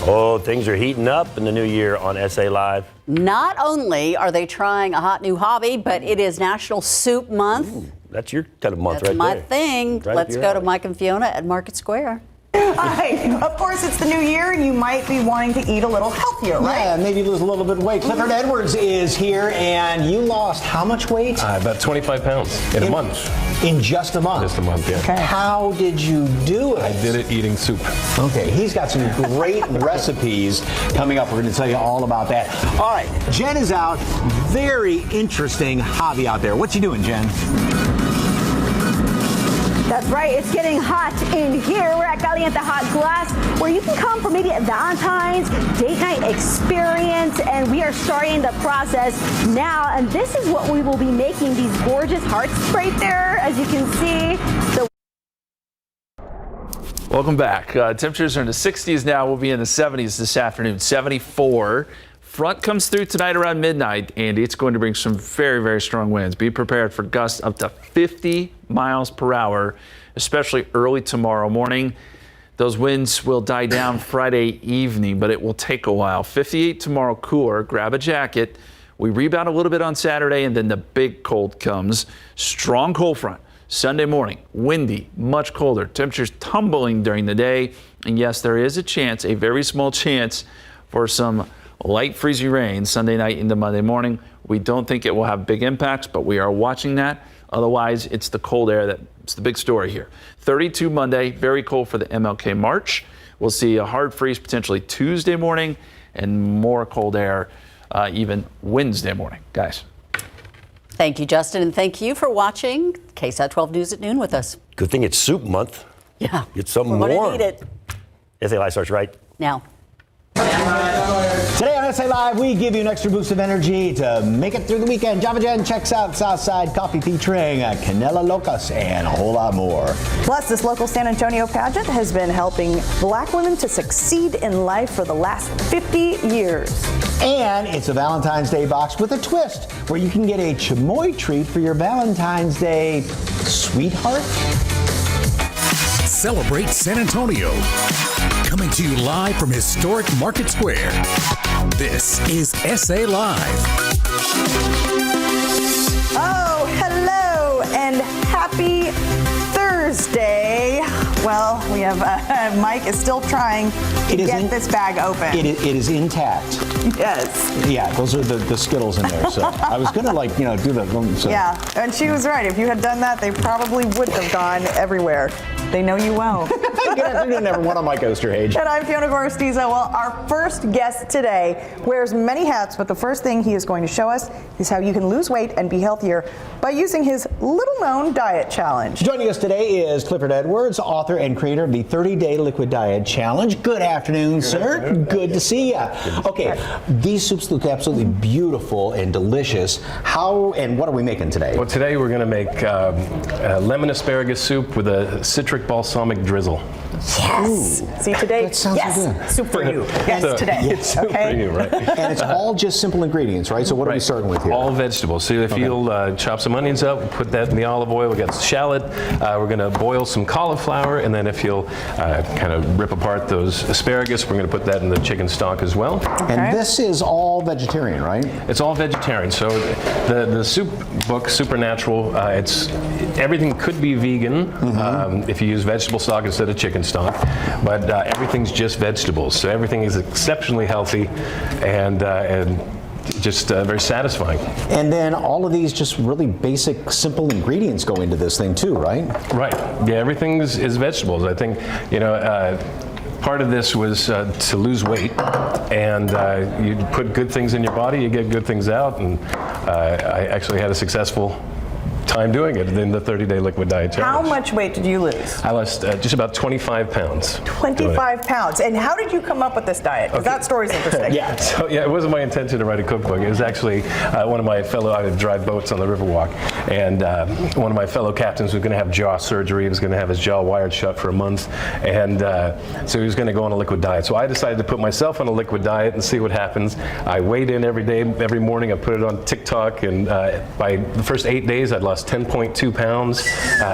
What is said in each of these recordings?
Oh, things are heating up in the new year on SA Live. Not only are they trying a hot new hobby, but it is National Soup Month. Ooh, that's your kind of month That's right my there. thing. Right Let's up your go to alley. Mike and Fiona at Market Square. Hi. Of course, it's the new year, and you might be wanting to eat a little healthier, right? Yeah, maybe lose a little bit of weight. Clifford Edwards is here, and you lost how much weight? About 25 pounds in a month. In just a month? Just a month, yeah. Okay. How did you do it? I did it eating soup. Okay, he's got some great recipes coming up. We're going to tell you all about that. All right, Jen is out. Very interesting hobby out there. What you doing, Jen? That's right, it's getting hot in here. We're at Caliente Hot Glass, where you can come for maybe a Valentine's date night experience, and we are starting the process now. And this is what we will be making, these gorgeous hearts right there, as you can see. Welcome back. Temperatures are in the 60s now. We'll be in the 70s this afternoon, 74. Front comes through tonight around midnight, and it's going to bring some very, very strong winds. Be prepared for gusts up to 50 miles per hour, especially early tomorrow morning. Those winds will die down Friday evening, but it will take a while. 58 tomorrow, cooler. Grab a jacket. We rebound a little bit on Saturday, and then the big cold comes. Strong cold front. Sunday morning, windy, much colder. Temperatures tumbling during the day. And yes, there is a chance, a very small chance, for some light freezing rain Sunday night into Monday morning. We don't think it will have big impacts, but we are watching that. Otherwise, it's the cold air that's the big story here. 32 Monday, very cold for the MLK March. We'll see a hard freeze potentially Tuesday morning and more cold air even Wednesday morning. Guys. Thank you, Justin, and thank you for watching KSAT 12 News at noon with us. Good thing it's soup month. Yeah, Get something we're warm. gonna need it SA Live starts right now. Today on SA Live, we give you an extra boost of energy to make it through the weekend. Java Jen checks out Southside Coffee featuring Canela Locas and a whole lot more. Plus, this local San Antonio pageant has been helping Black women to succeed in life for the last 50 years. And it's a Valentine's Day box with a twist, where you can get a chamoy treat for your Valentine's Day sweetheart. Celebrate San Antonio. Coming to you live from historic Market Square. This is SA Live. Oh, hello and happy Thursday. Well, we have Mike is still trying to get this bag open. It is intact. Yes. Yeah, those are the Skittles in there. So I was gonna do the. So. Yeah, and she was right. If you had done that, they probably would have gone everywhere. They know you well. Good afternoon, everyone. I'm Mike Osterhage. And I'm Fiona Gorostiza. Well, our first guest today wears many hats, but the first thing he is going to show us is how you can lose weight and be healthier by using his little-known diet challenge. Joining us today is Clifford Edwards, author and creator of the 30-Day Liquid Diet Challenge. Good afternoon, sir. Good to see you. Okay, these soups look absolutely beautiful and delicious. How and what are we making today? Well, today we're going to make lemon asparagus soup with a citric balsamic drizzle. Yes. Ooh. See, today, That sounds yes, so good. soup for you. Yes, So, today. It's soup Okay. for you, right? And it's all just simple ingredients, right? So what are we starting with here? All vegetables. So if you'll chop some onions up, put that in the olive oil, we got shallot. We're going to boil some cauliflower, and then if you'll kind of rip apart those asparagus, we're going to put that in the chicken stock as well. And this is all vegetarian, right? It's all vegetarian. So the soup book, Supernatural, it's everything could be vegan if you use vegetable stock instead of chicken stock, but everything's just vegetables. So everything is exceptionally healthy and just very satisfying. And then all of these just really basic, simple ingredients go into this thing too, right? Right. Yeah, everything is vegetables. I think, part of this was to lose weight, and you put good things in your body, you get good things out, and I actually had a successful time doing it in the 30-day liquid diet challenge. How much weight did you lose? I lost just about 25 pounds. 25 pounds. And how did you come up with this diet? Because that story's interesting. So it wasn't my intention to write a cookbook. It was actually one of my fellow, I would drive boats on the Riverwalk, and one of my fellow captains was going to have jaw surgery. He was going to have his jaw wired shut for a month, and so he was going to go on a liquid diet. So I decided to put myself on a liquid diet and see what happens. I weighed in every day, every morning. I put it on TikTok, and by the first 8 days, I'd lost 10.2 pounds.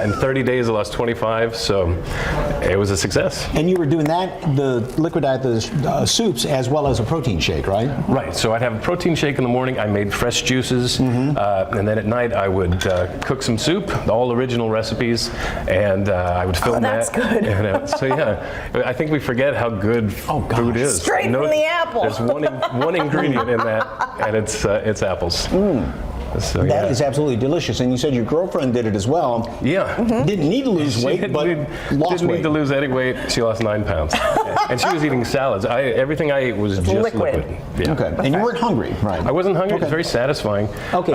In 30 days, I lost 25. So it was a success. And you were doing that, the liquid diet, the soups, as well as a protein shake, right? Right. So I'd have a protein shake in the morning. I made fresh juices, and then at night I would cook some soup, all original recipes, and I would film that's that. good. And, so yeah, I think we forget how good food is. Straight from the apple. There's one ingredient in that, and it's apples. So, That is absolutely delicious. And you said your girlfriend did it as well. Yeah. Didn't need to lose weight, but lost didn't weight. need to lose any weight. She lost 9 pounds, and she was eating salads. Everything I ate was just liquid. Yeah. Okay. And you weren't hungry, right? I wasn't hungry. Okay. It was very satisfying. Okay.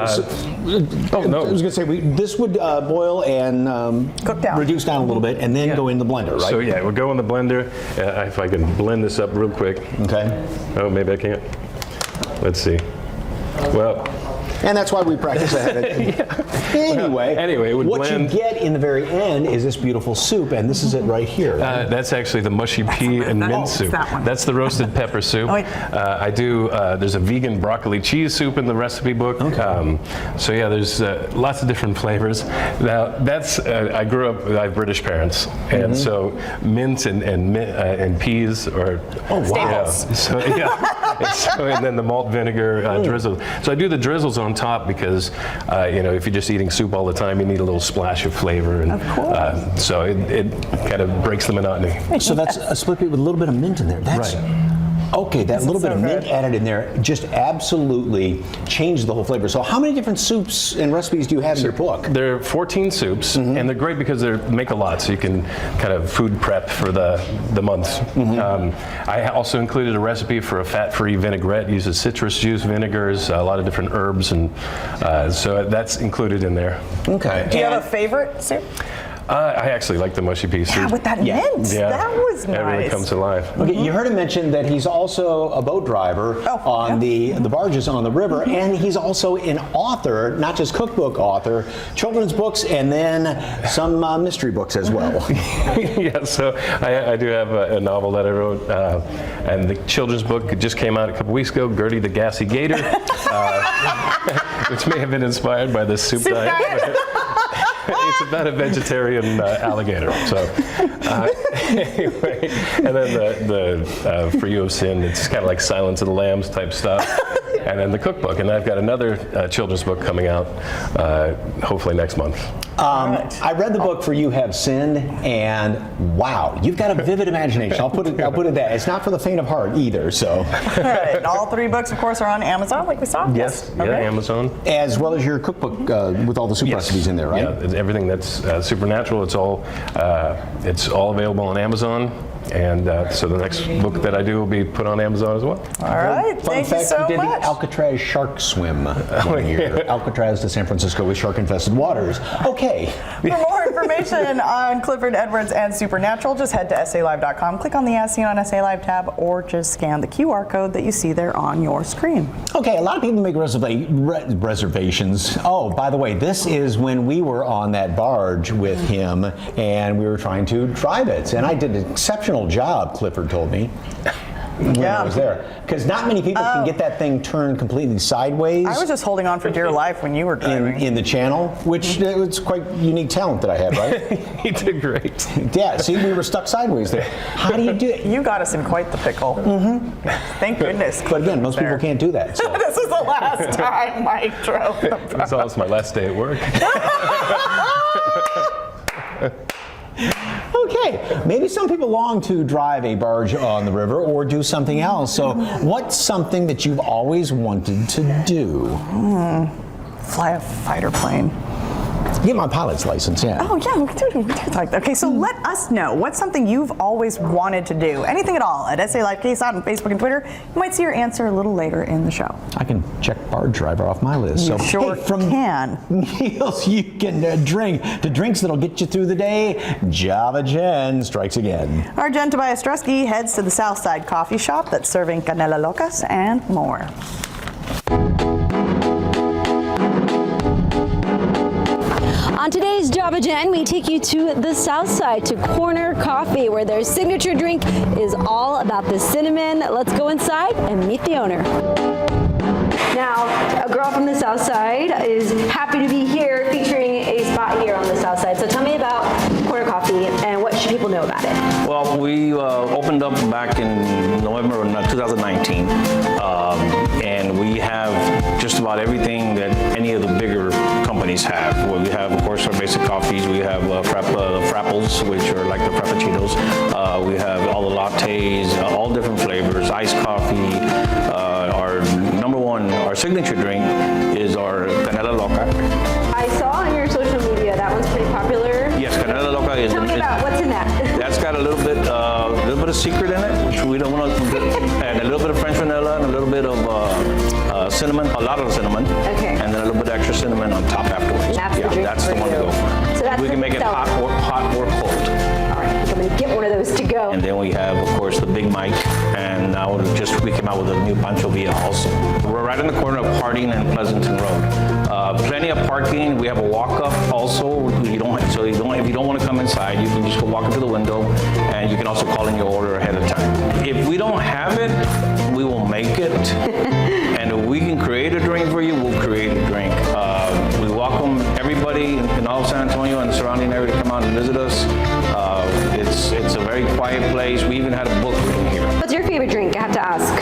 Oh no. I was going to say this would boil and Cook down. reduce down a little bit, and then go in the blender, right? So yeah, we'll go in the blender. If I can blend this up real quick. Okay. Oh, maybe I can't. Let's see. Well, And that's why we practice ahead. Anyway, it would what blend. you get in the very end is this beautiful soup, and this is it right here. That's actually the mushy pea and mint soup. that one. That's the roasted pepper soup. Oh, yeah. I do. There's a vegan broccoli cheese soup in the recipe book. Okay. So yeah, there's lots of different flavors. Now that's I grew up. I have British parents, and so mint and peas are Staples. Yeah. So yeah. And then the malt vinegar drizzle. So I do the drizzles on top because if you're just eating soup all the time, you need a little splash of flavor, and Of course. so it kind of breaks the monotony. So that's a split pea with a little bit of mint in there. That's Right. Okay, that little bit so of mint good. added in there just absolutely changed the whole flavor. So how many different soups and recipes do you have in your book? There are 14 soups, and they're great because they make a lot, so you can kind of food prep for the month. I also included a recipe for a fat-free vinaigrette. Uses citrus juice, vinegars, a lot of different herbs, and so that's included in there. Okay. Do you have a favorite soup? I actually like the mushy pea soup. Yeah, with that mint. Yeah. That was It really nice. comes alive. Okay, you heard him mention that he's also a boat driver on the barges on the river, and he's also an author, not just cookbook author, children's books, and then some mystery books as well. Yeah, so I do have a novel that I wrote, and the children's book just came out a couple weeks ago, Gertie the Gassy Gator, which may have been inspired by this soup diet. It's about a vegetarian alligator. So anyway, and then the For You of Sin, it's kind of like Silence of the Lambs type stuff. And then the cookbook, and I've got another children's book coming out hopefully next month. I read the book For You Have Sinned, and wow, you've got a vivid imagination. I'll put it that. It's not for the faint of heart either. So, All right. And all 3 books, of course, are on Amazon, like we saw. Yes, yeah, Okay. Amazon. as well as your cookbook with all the soup recipes in there, right? Yeah, everything that's supernatural. It's all available on Amazon. And so the next book that I do will be put on Amazon as well. All right. Fun Thank fact, you so you did much. the Alcatraz shark swim one year. Alcatraz to San Francisco with shark-infested waters. Okay. For more information on Clifford Edwards and Supernatural, just head to SALive.com, click on the As Seen on SA Live tab, or just scan the QR code that you see there on your screen. Okay, a lot of people make reservations. Oh, by the way, this is when we were on that barge with him and we were trying to drive it. And I did an exceptional job, Clifford told me, when I was there. Because not many people can get that thing turned completely sideways. I was just holding on for dear life when you were driving. in the channel, which it's quite unique talent that I had, right? He did great. Yeah, see, we were stuck sideways there. How do you do it? You got us in quite the pickle. Thank goodness. But again, most people can't do that. So. This is the last time Mike drove the It's also my last day at work. Okay, maybe some people long to drive a barge on the river or do something else. So, what's something that you've always wanted to do? Fly a fighter plane. Get my pilot's license, yeah. Oh yeah, we do like that. Okay, so let us know what's something you've always wanted to do. Anything at all at SA Live KSAT on Facebook and Twitter. You might see your answer a little later in the show. I can check barge driver off my list. You So, sure hey, from can. meals you can drink to drinks that'll get you through the day, Java Jen strikes again. Our Jen Tobias Stresky heads to the Southside Coffee Shop that's serving Canela Locas and more. On today's Java Jen, we take you to the south side to Corner Coffee, where their signature drink is all about the cinnamon. Let's go inside and meet the owner. Now, a girl from the south side is happy to be here featuring a spot here on the south side. So tell me about Corner Coffee and what should people know about it? Well, we opened up back in November of 2019, and we have just about everything that any of the bigger companies have. Well, we have, of course, our basic coffees. We have frapples, which are like the frappuccinos. We have all the lattes, all different flavors, iced coffee. Our number one, our signature drink is our Canela Loca. I saw on your social media that one's pretty popular. Yes, Canela Loca is. Tell me about what's in that. That's got a little bit of secret in it, which we don't want to, and a little bit of French vanilla, and a little bit of cinnamon, a lot of cinnamon, Okay. and then a little bit of extra cinnamon on top afterwards. That's the drink that's for the one to you. go for. So that's We can the make it seller. hot or cold. All right, I think I'm gonna get one of those to go. And then we have, of course, the Big Mike, and now we came out with a new Pancho Villa also. We're right on the corner of Harding and Pleasanton Road. Plenty of parking. We have a walk-up also. If you don't want to come inside, you can just go walk up to the window, and you can also call in your order ahead of time. If we don't have it, we will make it. And if we can create a drink for you, we'll create a drink. We welcome everybody in all of San Antonio and the surrounding area to come out and visit us. It's a very quiet place. We even had a book written here. What's your favorite drink? I have to ask.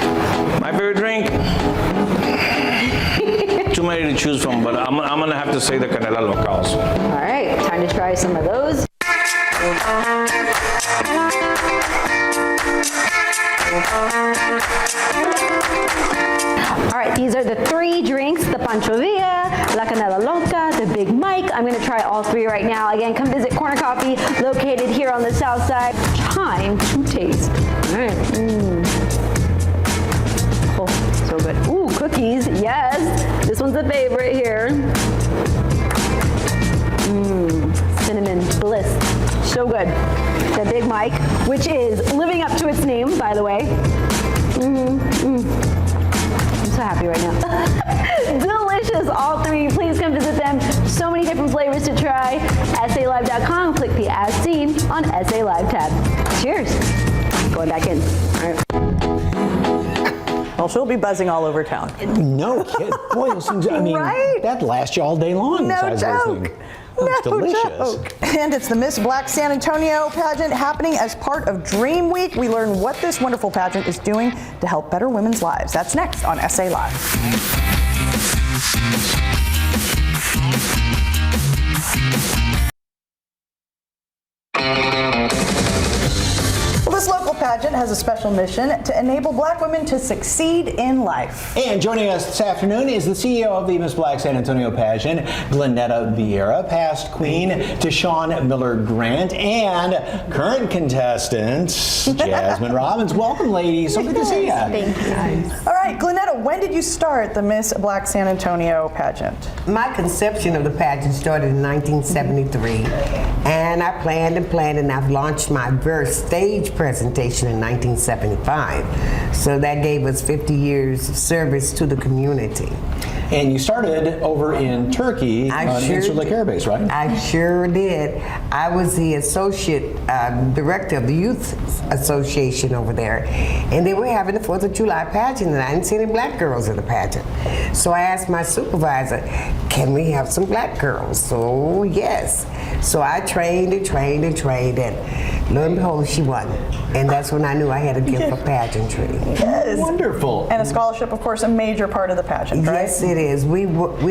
My favorite drink? Too many to choose from, but I'm gonna have to say the Canela Loca also. All right, time to try some of those. All right, these are the three drinks, the Pancho Villa, La Canela Loca, the Big Mike. I'm gonna try all three right now. Again, come visit Corner Coffee, located here on the south side. Time to taste. All right. Oh, so good. Ooh, cookies, yes. This one's a favorite here. Cinnamon bliss, so good. The Big Mike, which is living up to its name, by the way. I'm so happy right now. Delicious, all three. Please come visit them. So many different flavors to try. SALive.com. Click the As Seen on SA Live tab. Cheers. Going back in. All right. Well, she'll be buzzing all over town. No kid. Boy, those things, I mean, Right? that lasts you all day long. No besides those joke. things. Oh, it's No delicious. joke. And it's the Miss Black San Antonio pageant happening as part of Dream Week. We learn what this wonderful pageant is doing to help better women's lives. That's next on SA Live. Well, this local pageant has a special mission to enable black women to succeed in life. And joining us this afternoon is the CEO of the Miss Black San Antonio pageant, Glenetta Vieira, past queen Deshawn Miller Grant, and current contestant Jasmine Robbins. Welcome, ladies. So good to see you. Thank you. All right, Glenetta, when did you start the Miss Black San Antonio pageant? My conception of the pageant started in 1973, and I planned and I've launched my first stage presentation in 1975. So that gave us 50 years of service to the community. And you started over in Turkey on Incirlik Air Base, right? I sure did. I was the associate director of the Youth Association over there, and they were having the 4th of July pageant, and I didn't see any black girls in the pageant. So I asked my supervisor, can we have some black girls? So yes. So I trained, and lo and behold, she won. And that's when I knew I had a gift for pageantry. Yes. Wonderful. And a scholarship, of course, a major part of the pageant, right? Yes, it is. We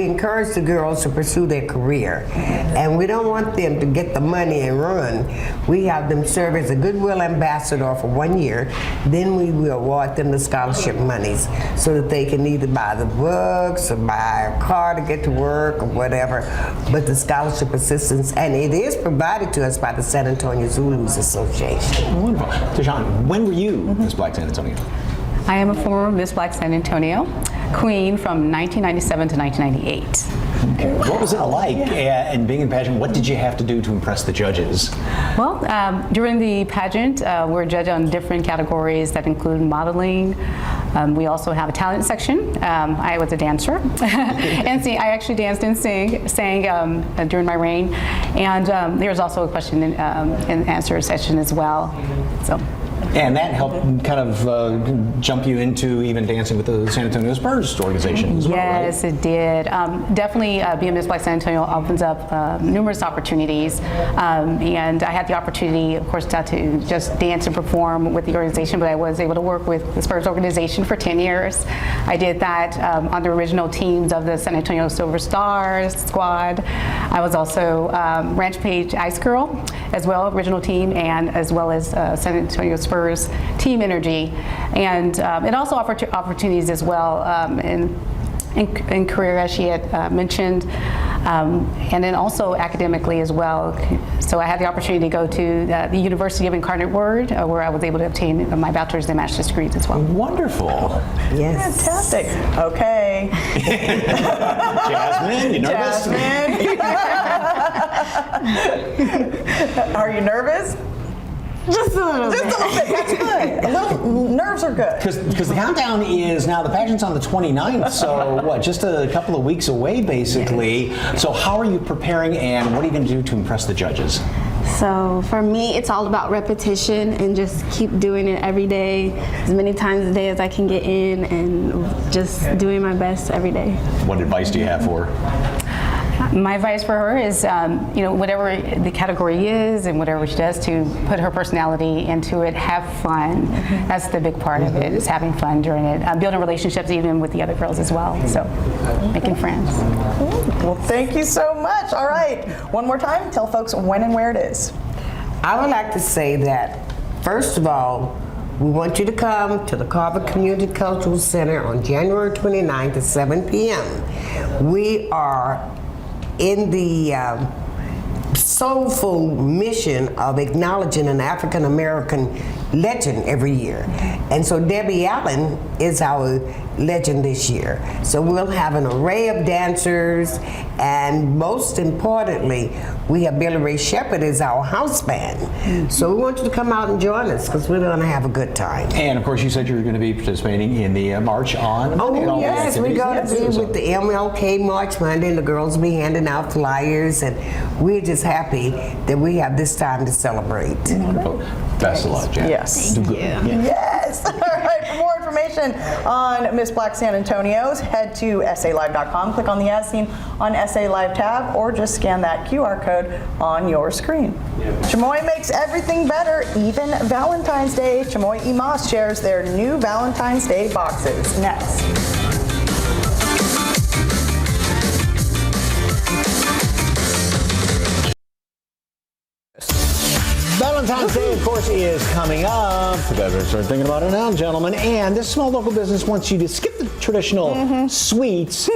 encourage the girls to pursue their career, and we don't want them to get the money and run. We have them serve as a Goodwill ambassador for 1 year. Then we will award them the scholarship monies so that they can either buy the books or buy a car to get to work or whatever. But the scholarship assistance, and it is provided to us by the San Antonio Zulus Association. Wonderful. Deshawn, when were you Miss Black San Antonio? I am a former Miss Black San Antonio queen from 1997 to 1998. Okay. What was it like in being in pageant? What did you have to do to impress the judges? Well, during the pageant, we're judged on different categories that include modeling, We also have a talent section. I was a dancer, and I actually danced and sang during my reign. And there's also a question and answer session as well. So. And that helped kind of jump you into even dancing with the San Antonio Spurs organization as well, right? Yes, it did. Definitely being Miss Black San Antonio opens up numerous opportunities. And I had the opportunity, of course, not to just dance and perform with the organization, but I was able to work with the Spurs organization for 10 years. I did that on the original teams of the San Antonio Silver Stars squad. I was also Ranch Page Ice Girl as well, original team, and as well as San Antonio Spurs Team Energy, and it also offered opportunities as well in career, as she had mentioned, and then also academically as well. So I had the opportunity to go to the University of Incarnate Word, where I was able to obtain my bachelor's and master's degrees as well. Wonderful. Yes. Fantastic. Okay. Jasmine, you nervous? Jasmine. Are you nervous? Just a little bit. Just a little bit. That's good. A little nerves are good. Because the countdown is now, the pageant's on the 29th, so what, just a couple of weeks away, basically. Yes. So how are you preparing, and what are you going to do to impress the judges? So for me, it's all about repetition and just keep doing it every day, as many times a day as I can get in, and just doing my best every day. What advice do you have for her? My advice for her is, whatever the category is and whatever she does, to put her personality into it, have fun. That's the big part of it, is having fun during it. Building relationships even with the other girls as well, so making friends. Well, thank you so much. All right, one more time, tell folks when and where it is. I would like to say that, first of all, we want you to come to the Carver Community Cultural Center on January 29th at 7 p.m. We are in the soulful mission of acknowledging an African American legend every year. And so Debbie Allen is our legend this year. So we'll have an array of dancers, and most importantly, we have Billy Ray Shepherd as our house band. So we want you to come out and join us, because we're going to have a good time. And of course, you said you were going to be participating in the march on Monday. Oh yes, we're going to be with the MLK March Monday, and the girls will be handing out flyers, and we're just happy that we have this time to celebrate. Wonderful. Best of luck, Jan. Yes. Do good. Yes. All right. For more information on Miss Black San Antonio's, head to SALive.com, click on the As Seen on SA Live tab, or just scan that QR code on your screen. Chamoy makes everything better, even Valentine's Day. Chamoy Imas shares their new Valentine's Day boxes. Next. Valentine's Day, of course, is coming up. You better start thinking about it now, gentlemen. And this small local business wants you to skip the traditional sweets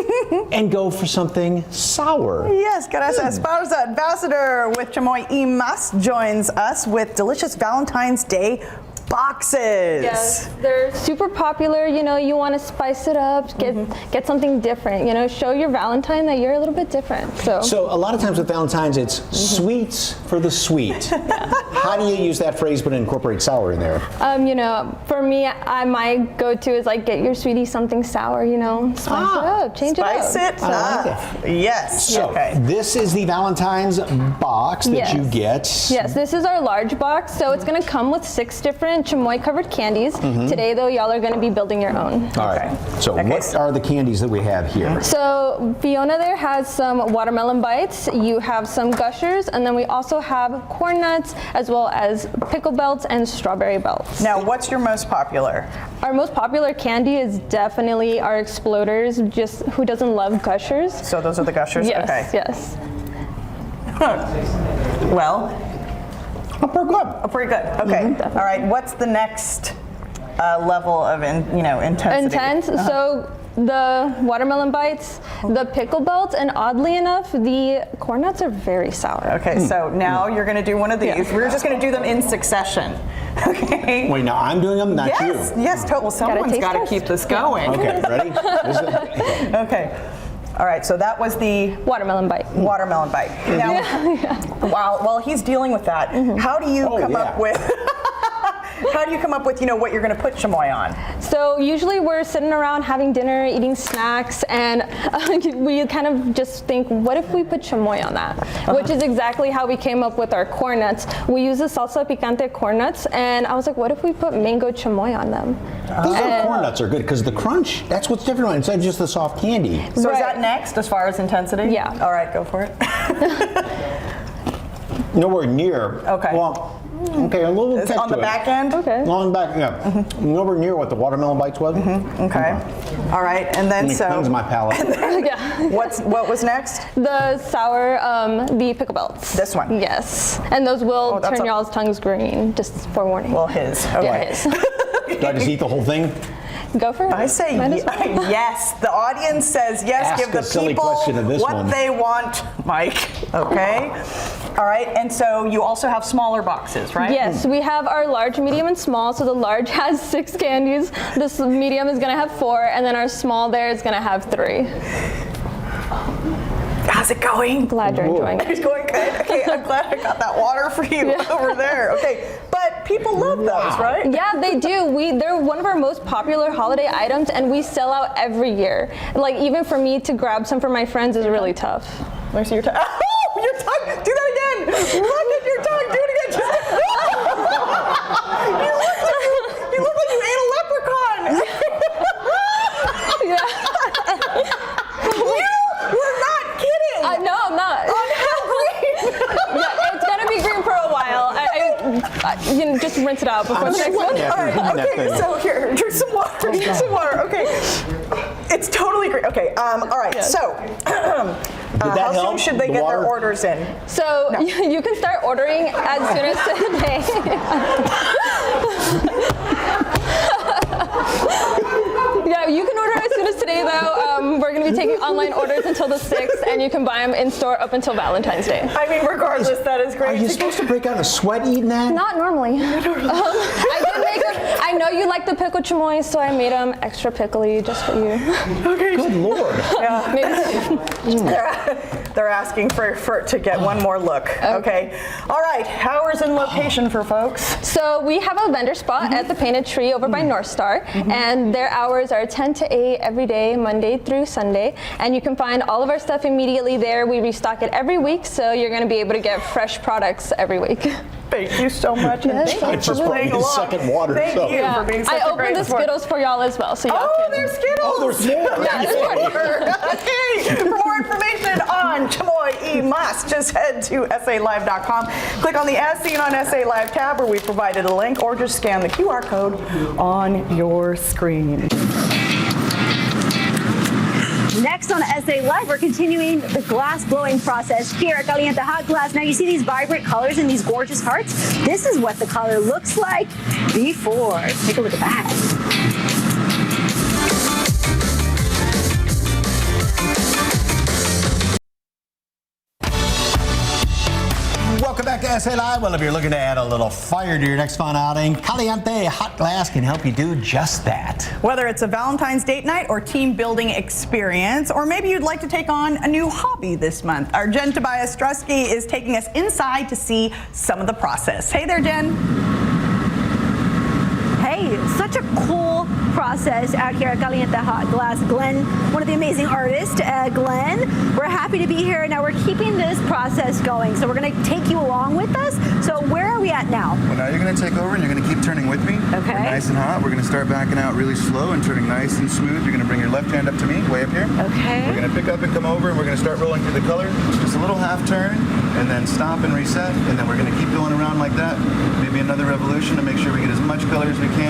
and go for something sour. Yes, gracias. Pausa. Ambassador with Chamoy Imas joins us with delicious Valentine's Day boxes. Yes, they're super popular. You know, you want to spice it up, get something different. You know, show your Valentine that you're a little bit different. So a lot of times with Valentine's, it's sweets for the sweet. How do you use that phrase but incorporate sour in there? you know, for me, my go-to is like, get your sweetie something sour. You know, spice it up, change it up. Spice it up. Yes. So this is the Valentine's box that you get. Yes, this is our large box. So it's going to come with 6 different chamoy covered candies. Today though, y'all are going to be building your own. All right. So what are the candies that we have here? So Fiona there has some watermelon bites. You have some Gushers, and then we also have corn nuts, as well as pickle belts and strawberry belts. Now, what's your most popular? Our most popular candy is definitely our Exploders. Just who doesn't love Gushers? So those are the Gushers? Yes, okay. yes. Well, pretty good. Pretty good. Okay. All right. What's the next level of intensity? Intense. So the watermelon bites, the pickle belts, and oddly enough, the corn nuts are very sour. Okay. So now you're going to do one of these. Yeah. We're just going to do them in succession. Okay. Wait, now I'm doing them, not you. Yes. Well, someone's got to keep this going. Okay. Ready? Okay. All right, so that was the watermelon bite. Watermelon bite. Now, while he's dealing with that, how do you come up with how do you come up with, what you're going to put chamoy on? So usually we're sitting around having dinner, eating snacks, and we kind of just think, what if we put chamoy on that? Which is exactly how we came up with our corn nuts. We use the salsa picante corn nuts, and I was like, what if we put mango chamoy on them? These corn nuts are good because the crunch, that's what's different instead of just the soft candy. So is that next as far as intensity? Yeah. All right, go for it. Nowhere near. Okay. Well, okay, a little Is it on the back end? Okay. On back, yeah. Nowhere near what the watermelon bites was. Okay. All right, and then Let me cleanse my palate. Yeah. what was next? The sour, the pickle belts. This one? Yes. And those will that's turn a- y'all's tongues green, just forewarning. Well, his. Okay. Yeah, his. Do I just eat the whole thing? Go for it. I say Might as well. yes. The audience says yes. Ask Give the a silly people question to this what one. they want, Mike. Okay. All right. And so you also have smaller boxes, right? Yes, we have our large, medium, and small. So the large has 6 candies. This medium is going to have 4, and then our small there is going to have 3. How's it going? Glad you're enjoying it. It's going good. Okay, I'm glad I got that water for you over there. Okay, but people love those, right? Yeah, they do. They're one of our most popular holiday items, and we sell out every year. Like, even for me to grab some for my friends is really tough. Let me see your tongue. Oh, your tongue. Do that again. Look at your tongue. Do it again. You look like you ate a leprechaun. Yeah. We're not kidding. No, I'm not. Yeah, it's gonna be green for a while. You know, just rinse it out before the next one. All right. Okay. So here, drink some water. Drink some water. Okay. It's totally great. Okay. All right. Yes. So. How soon should they get their orders in? So you can start ordering as soon as today. Yeah, you can order as soon as today, though. We're going to be taking online orders until the 6th, and you can buy them in store up until Valentine's Day. I mean, regardless, that is great. Are you supposed to break out in a sweat eating that? Not normally. I did make them. I know you like the pickle chamoy, so I made them extra pickly just for you. Okay. Good Lord. Yeah. They're asking for to get one more look. Okay. All right. Hours and location for folks. So we have a vendor spot at the Painted Tree over by North Star, and their hours are 10 to 8 every day, Monday through Sunday. And you can find all of our stuff immediately there. We restock it every week, so you're going to be able to get fresh products every week. Thank you so much. And Yes, thank you for playing along. second water. Thank so. you for being such I a great opened the sport. Skittles for y'all as well, so y'all can. There's Skittles. Oh, there's more. Yeah, there's more. Okay. For more information on Chamoy E Mas, just head to SALive.com. Click on the As Seen on SA Live tab where we provided a link, or just scan the QR code on your screen. Next on SA Live, we're continuing the glass blowing process here at Caliente Hot Glass. Now you see these vibrant colors and these gorgeous hearts? This is what the color looks like before. Take a look at that. Welcome back to SA Live. Well, if you're looking to add a little fire to your next fun outing, Caliente Hot Glass can help you do just that. Whether it's a Valentine's date night or team building experience, or maybe you'd like to take on a new hobby this month, our Jen Tobias Strusky is taking us inside to see some of the process. Hey there, Jen. Hey, such a cool process out here at Caliente Hot Glass. Glenn, one of the amazing artists, Glenn, we're happy to be here. Now we're keeping this process going, so we're going to take you along with us. So where are we at now? Well, now you're going to take over and you're going to keep turning with me. Okay. We're nice and hot. We're going to start backing out really slow and turning nice and smooth. You're going to bring your left hand up to me, way up here. Okay. We're going to pick up and come over, and we're going to start rolling through the color. Just a little half turn, and then stop and reset, and then we're going to keep going around like that. Maybe another revolution to make sure we get as much color as we can.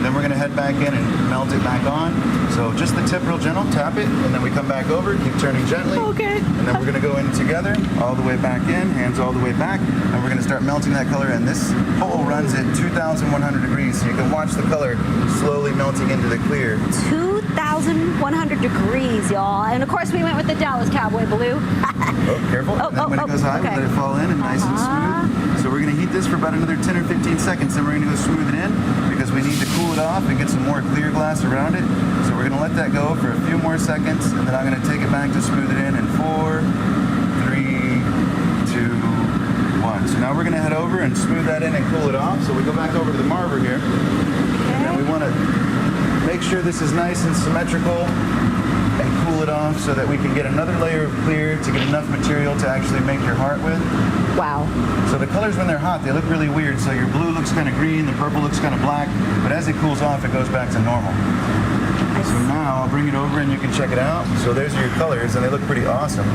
Then we're going to head back in and melt it back on. So just the tip real gentle, tap it, and then we come back over, keep turning gently. Okay. And then we're going to go in together, all the way back in, hands all the way back, and we're going to start melting that color. And this hole runs at 2,100 degrees, so you can watch the color slowly melting into the clear. 2,100 degrees, y'all. And of course, we went with the Dallas Cowboy blue. Oh, careful. And then when it goes high, we let it fall in and nice and smooth. So we're going to heat this for about another 10 or 15 seconds. Then we're going to go smooth it in because we need to cool it off and get some more clear glass around it. So we're going to let that go for a few more seconds, and then I'm going to take it back to smooth it in 4, 3, 2, 1. So now we're going to head over and smooth that in and cool it off. So we go back over to the marver here. And then we want to make sure this is nice and symmetrical and cool it off so that we can get another layer of clear to get enough material to actually make your heart with. Wow. So the colors when they're hot, they look really weird. So your blue looks kind of green, the purple looks kind of black, but as it cools off, it goes back to normal. So now I'll bring it over and you can check it out. So there's your colors and they look pretty awesome.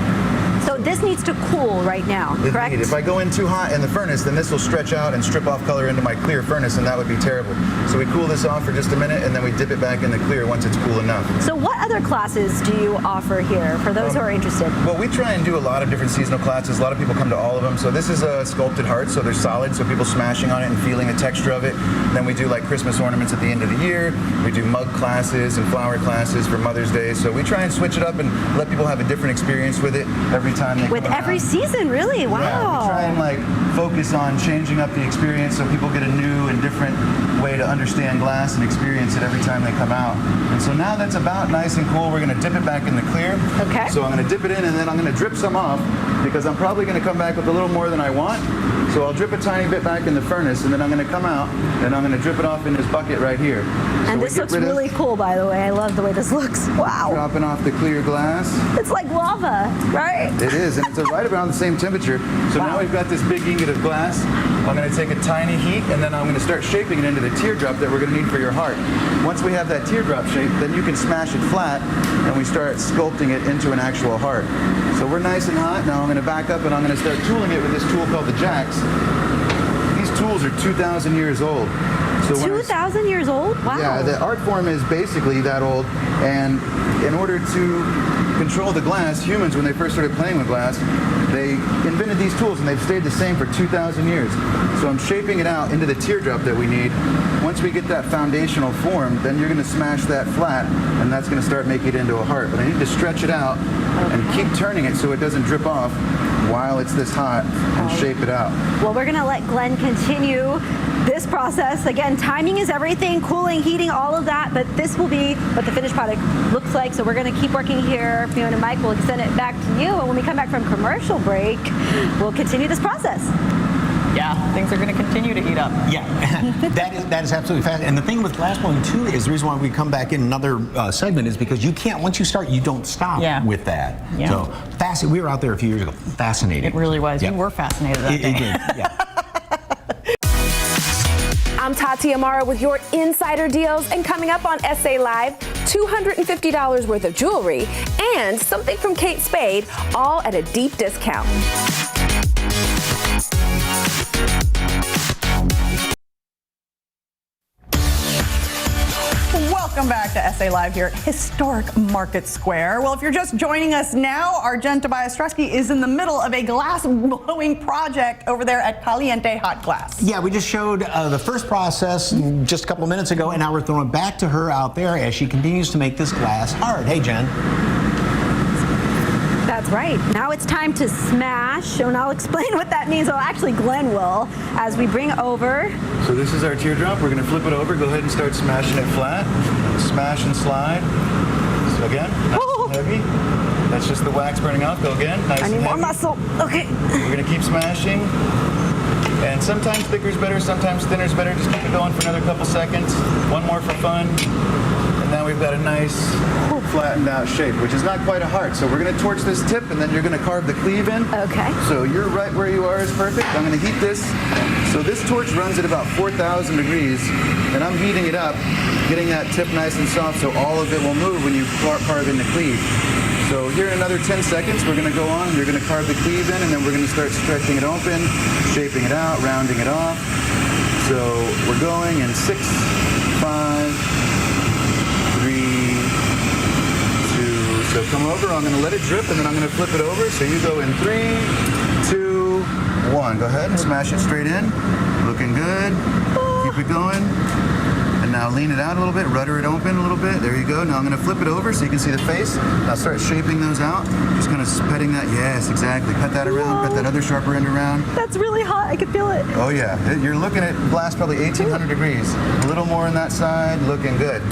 So this needs to cool right now, correct? If I go in too hot in the furnace, then this will stretch out and strip off color into my clear furnace, and that would be terrible. So we cool this off for just a minute, and then we dip it back in the clear once it's cool enough. So what other classes do you offer here for those who are interested? Well, we try and do a lot of different seasonal classes. A lot of people come to all of them. So this is a sculpted heart, so they're solid, so people smashing on it and feeling the texture of it. Then we do like Christmas ornaments at the end of the year. We do mug classes and flower classes for Mother's Day. So we try and switch it up and let people have a different experience with it every time they With come around. every season, really? Wow. Yeah, we try and like focus on changing up the experience so people get a new and different way to understand glass and experience it every time they come out. And so now that's about nice and cool. We're going to dip it back in the clear. Okay. So I'm going to dip it in and then I'm going to drip some off because I'm probably going to come back with a little more than I want. So I'll drip a tiny bit back in the furnace and then I'm going to come out and I'm going to drip it off in this bucket right here. And this looks really cool, by the way. I love the way this looks. Wow. Dropping off the clear glass. It's like lava, right? It is, and it's right around the same temperature. So now we've got this big ingot of glass. I'm going to take a tiny heat, and then I'm going to start shaping it into the teardrop that we're going to need for your heart. Once we have that teardrop shape, then you can smash it flat, and we start sculpting it into an actual heart. So we're nice and hot. Now I'm going to back up, and I'm going to start tooling it with this tool called the Jax. These tools are 2,000 years old. So 2,000 years old? Wow. Yeah, the art form is basically that old, and in order to control the glass, humans, when they first started playing with glass, they invented these tools, and they've stayed the same for 2,000 years. So I'm shaping it out into the teardrop that we need. Once we get that foundational form, then you're going to smash that flat, and that's going to start making it into a heart. But I need to stretch it out and keep turning it so it doesn't drip off while it's this hot and shape it out. Well, we're going to let Glenn continue this process. Again, timing is everything, cooling, heating, all of that, but this will be what the finished product looks like. So we're going to keep working here. Fiona and Mike will send it back to you. And when we come back from commercial break, we'll continue this process. Yeah, things are going to continue to heat up. Yeah, that is absolutely fast. And the thing with glass blowing too is the reason why we come back in another segment is because you can't, once you start, you don't stop with that. Yeah. So fascinating. We were out there a few years ago. Fascinating. It really was. Yeah. You were fascinated that day. It did. Yeah. I'm Tati Amara with your insider deals, and coming up on SA Live, $250 worth of jewelry and something from Kate Spade, all at a deep discount. Welcome back to SA Live here at historic Market Square. Well, if you're just joining us now, our Jen Tobias Stresky is in the middle of a glass blowing project over there at Caliente Hot Glass. Yeah, we just showed the first process just a couple of minutes ago, and now we're throwing it back to her out there as she continues to make this glass hard. Hey, Jen. That's right. Now it's time to smash, and I'll explain what that means. Well, actually, Glenn will, as we bring over. So this is our teardrop. We're going to flip it over. Go ahead and start smashing it flat. Smash and slide. So again, nice and heavy. That's just the wax burning off. Go again. Nice I need and more heavy. muscle. Okay. We're going to keep smashing. And sometimes thicker is better, sometimes thinner is better. Just keep it going for another couple seconds. One more for fun. And now we've got a nice flattened out shape, which is not quite a heart. So we're going to torch this tip, and then you're going to carve the cleave in. Okay. So you're right where you are is perfect. I'm going to heat this. So this torch runs at about 4,000 degrees, and I'm heating it up, getting that tip nice and soft so all of it will move when you carve in the cleave. So here in another 10 seconds, we're going to go on. You're going to carve the cleave in, and then we're going to start stretching it open, shaping it out, rounding it off. So we're going in 6, 5, 3, 2. So come over. I'm going to let it drip, and then I'm going to flip it over. So you go in 3, 2, 1. Go ahead and smash it straight in. Looking good. Keep it going. And now lean it out a little bit, rudder it open a little bit. bit. There you go. Now I'm going to flip it over so you can see the face. Now start shaping those out. Just kind of petting that. Yes, exactly. Pet that around. Pet that other sharper end around. That's really hot. I can feel it. Oh yeah, you're looking at blast probably 1800 degrees. A little more on that side, looking good.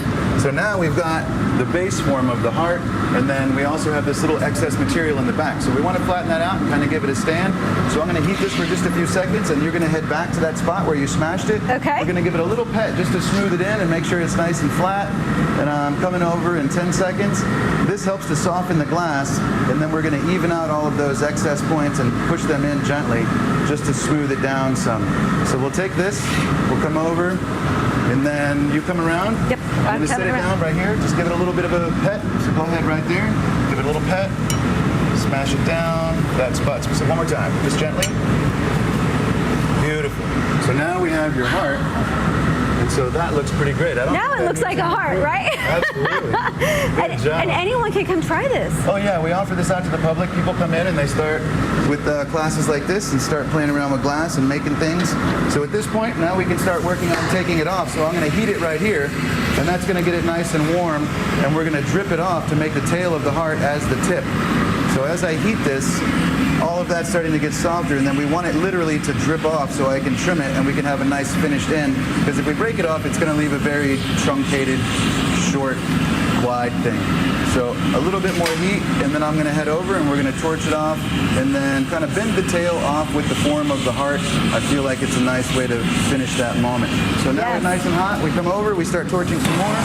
So now we've got the base form of the heart, and then we also have this little excess material in the back. So we want to flatten that out and kind of give it a stand. So I'm going to heat this for just a few seconds, and you're going to head back to that spot where you smashed it. Okay. We're going to give it a little pet just to smooth it in and make sure it's nice and flat. And I'm coming over in 10 seconds. This helps to soften the glass, and then we're going to even out all of those excess points and push them in gently just to smooth it down some. So we'll take this, we'll come over, and then you come around. Yep, I'm going to set it down right here. Just give it a little bit of a pet. So go ahead right there. Give it a little pet. Smash it down. That spot. So one more time, just gently. Beautiful. So now we have your heart. And so that looks pretty great. Now it looks like a heart, right? Absolutely. Good job. And anyone can come try this. Oh yeah, we offer this out to the public. People come in and they start with classes like this and start playing around with glass and making things. So at this point, now we can start working on taking it off. So I'm going to heat it right here, and that's going to get it nice and warm, and we're going to drip it off to make the tail of the heart as the tip. So as I heat this, all of that's starting to get softer, and then we want it literally to drip off so I can trim it and we can have a nice finished end. Because if we break it off, it's going to leave a very truncated, short, wide thing. So a little bit more heat, and then I'm going to head over and we're going to torch it off and then kind of bend the tail off with the form of the heart. I feel like it's a nice way to finish that moment. So now we're nice and hot. We come over, we start torching some more.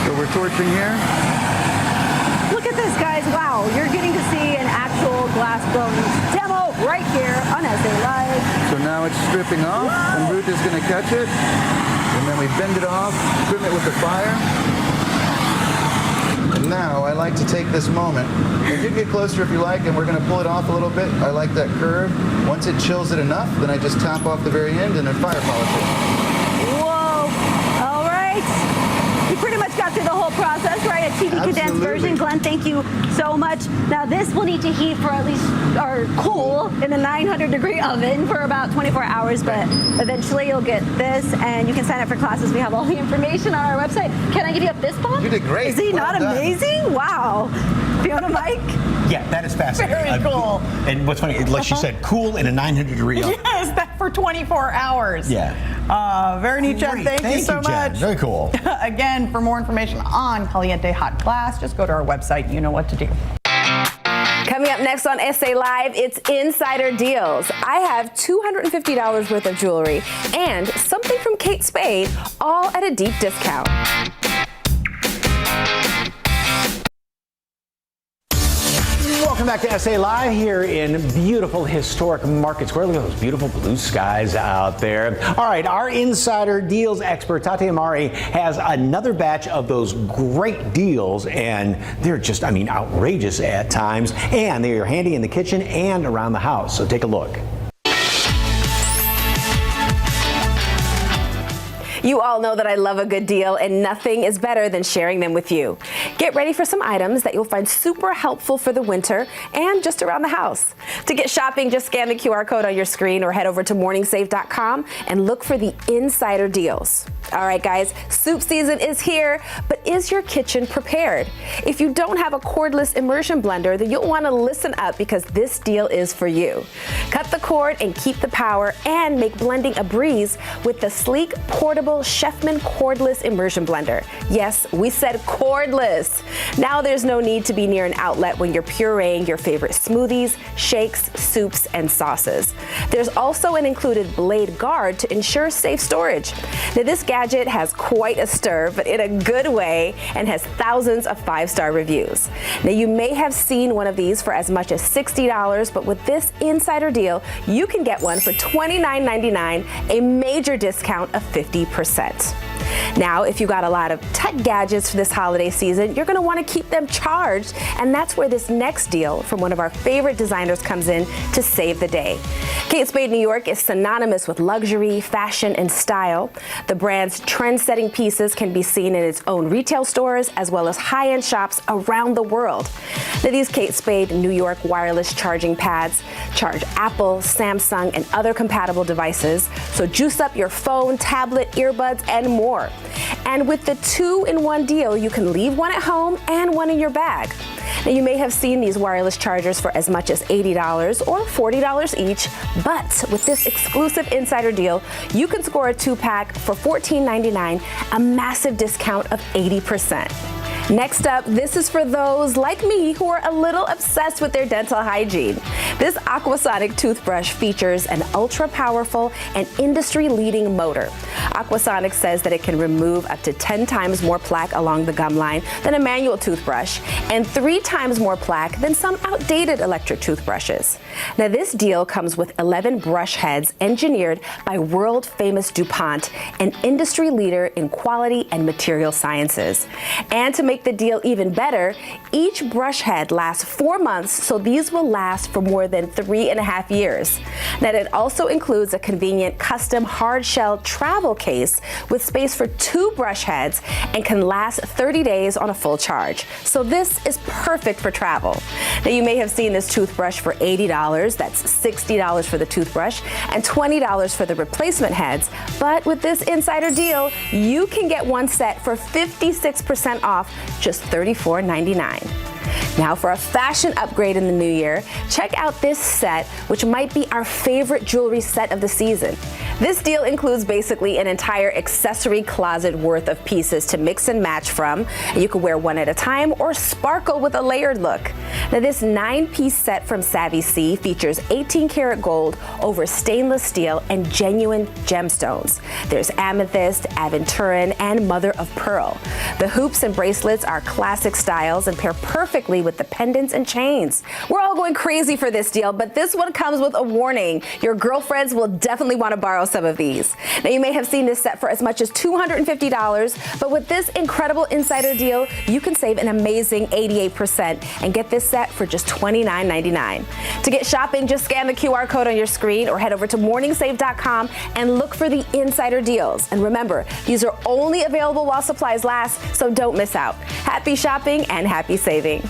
So we're torching here. Look at this, guys. Wow, you're getting to see an actual glass bronze demo right here on SA Live. So now it's stripping off, and Ruth is going to catch it, and then we bend it off, trim it with the fire. And now I like to take this moment. You can get closer if you like, and we're going to pull it off a little bit. I like that curve. Once it chills it enough, then I just tap off the very end and then fire polish it. Whoa. All right. You pretty much got through the whole process, right? A TV condensed version. Glenn, thank you so much. Now this will need to heat for at least, or cool, in the 900-degree oven for about 24 hours, but eventually you'll get this, and you can sign up for classes. We have all the information on our website. Can I give you a fist bump? You did great. Is he Well not done. amazing? Wow. Fiona, Mike? Yeah, that is fascinating. Very cool. And what's funny, like she said, cool in a 900-degree oven. Yes, that for 24 hours. Yeah. Very neat, Jen. Great. Thank you so Jen. much. Very cool. Again, for more information on Caliente Hot Glass, just go to our website. You know what to do. Coming up next on SA Live, it's Insider Deals. I have $250 worth of jewelry and something from Kate Spade, all at a deep discount. Welcome back to SA Live here in beautiful historic Market Square. Look at those beautiful blue skies out there. All right, our Insider Deals expert, Tati Amari, has another batch of those great deals, and they're just, I mean, outrageous at times, and they are handy in the kitchen and around the house. So take a look. You all know that I love a good deal, and nothing is better than sharing them with you. Get ready for some items that you'll find super helpful for the winter and just around the house. To get shopping, just scan the QR code on your screen or head over to morningsave.com and look for the Insider Deals. All right, guys, soup season is here, but is your kitchen prepared? If you don't have a cordless immersion blender, then you'll want to listen up because this deal is for you. Cut the cord and keep the power and make blending a breeze with the sleek, portable Chefman cordless immersion blender. Yes, we said cordless. Now there's no need to be near an outlet when you're pureeing your favorite smoothies, shakes, soups, and sauces. There's also an included blade guard to ensure safe storage. Now this gadget has quite a stir, but in a good way, and has thousands of 5-star reviews. Now you may have seen one of these for as much as $60, but with this insider deal, you can get one for $29.99, a major discount of 50%. Now, if you got a lot of tech gadgets for this holiday season, you're going to want to keep them charged, and that's where this next deal from one of our favorite designers comes in to save the day. Kate Spade New York is synonymous with luxury, fashion, and style. The brand's trend-setting pieces can be seen in its own retail stores as well as high-end shops around the world. Now, these Kate Spade New York wireless charging pads charge Apple, Samsung, and other compatible devices, so juice up your phone, tablet, earbuds, and more. more. And with the 2-in-1 deal, you can leave one at home and one in your bag. Now, you may have seen these wireless chargers for as much as $80 or $40 each, but with this exclusive insider deal, you can score a 2-pack for $14.99, a massive discount of 80%. Next up, this is for those like me who are a little obsessed with their dental hygiene. This Aquasonic toothbrush features an ultra-powerful and industry-leading motor. Aquasonic says that it can remove up to 10 times more plaque along the gum line than a manual toothbrush and 3 times more plaque than some outdated electric toothbrushes. Now, this deal comes with 11 brush heads engineered by world-famous DuPont, an industry leader in quality and material sciences. And to make the deal even better, each brush head lasts 4 months, so these will last for more than 3.5 years. Now, it also includes a convenient custom hard shell travel case with space for 2 brush heads and can last 30 days on a full charge. So this is perfect for travel. Now, you may have seen this toothbrush for $80, that's $60 for the toothbrush, and $20 for the replacement heads. But with this insider deal, you can get one set for 56% off, just $34.99. Now, for a fashion upgrade in the new year, check out this set, which might be our favorite jewelry set of the season. This deal includes basically an entire accessory closet worth of pieces to mix and match from. You can wear one at a time or sparkle with a layered look. Now, this 9-piece set from Savvy C features 18-karat gold over stainless steel and genuine gemstones. There's amethyst, aventurine, and mother of pearl. The hoops and bracelets are classic styles and pair perfectly with the pendants and chains. We're all going crazy for this deal, but this one comes with a warning. Your girlfriends will definitely want to borrow some of these. Now, you may have seen this set for as much as $250, but with this incredible insider deal, you can save an amazing 88% and get this set for just $29.99. To get shopping, just scan the QR code on your screen or head over to morningsave.com and look for the insider deals. And remember, these are only available while supplies last, so don't miss out. Happy shopping and happy saving.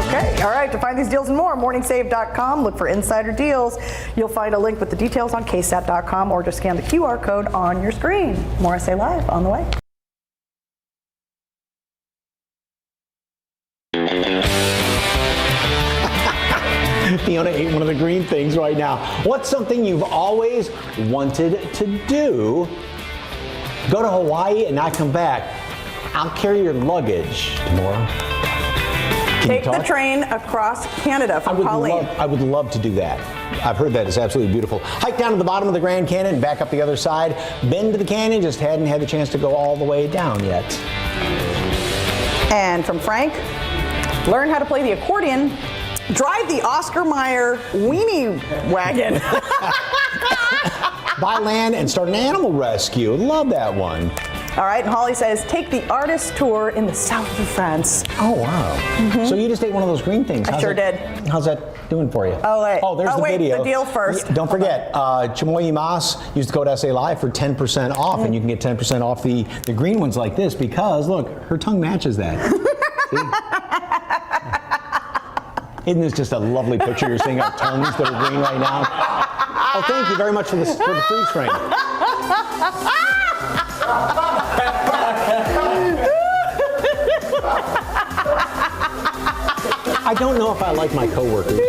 Okay, all right, to find these deals and more, morningsave.com, look for insider deals. You'll find a link with the details on ksat.com or just scan the QR code on your screen. More SA Live on the way. Fiona ate one of the green things right now. What's something you've always wanted to do? Go to Hawaii and not come back. I'll carry your luggage tomorrow. Take the train across Canada from Colleen. I would love to do that. I've heard that it's absolutely beautiful. Hike down to the bottom of the Grand Canyon and back up the other side. Bend to the canyon, just hadn't had the chance to go all the way down yet. And from Frank, learn how to play the accordion. Drive the Oscar Mayer weenie wagon. Buy land and start an animal rescue. Love that one. All right, and Holly says, take the artist tour in the south of France. Oh, wow. So you just ate one of those green things. I sure did. How's that doing for you? Oh, wait. Oh, there's the wait, video. the deal first. Don't forget, Chamoy Mas, use the code SA Live for 10% off, and you can get 10% off the green ones like this because, look, her tongue matches that. Isn't this just a lovely picture you're seeing of tongues that are green right now? Oh, thank you very much for the freeze frame. I don't know if I like my coworkers.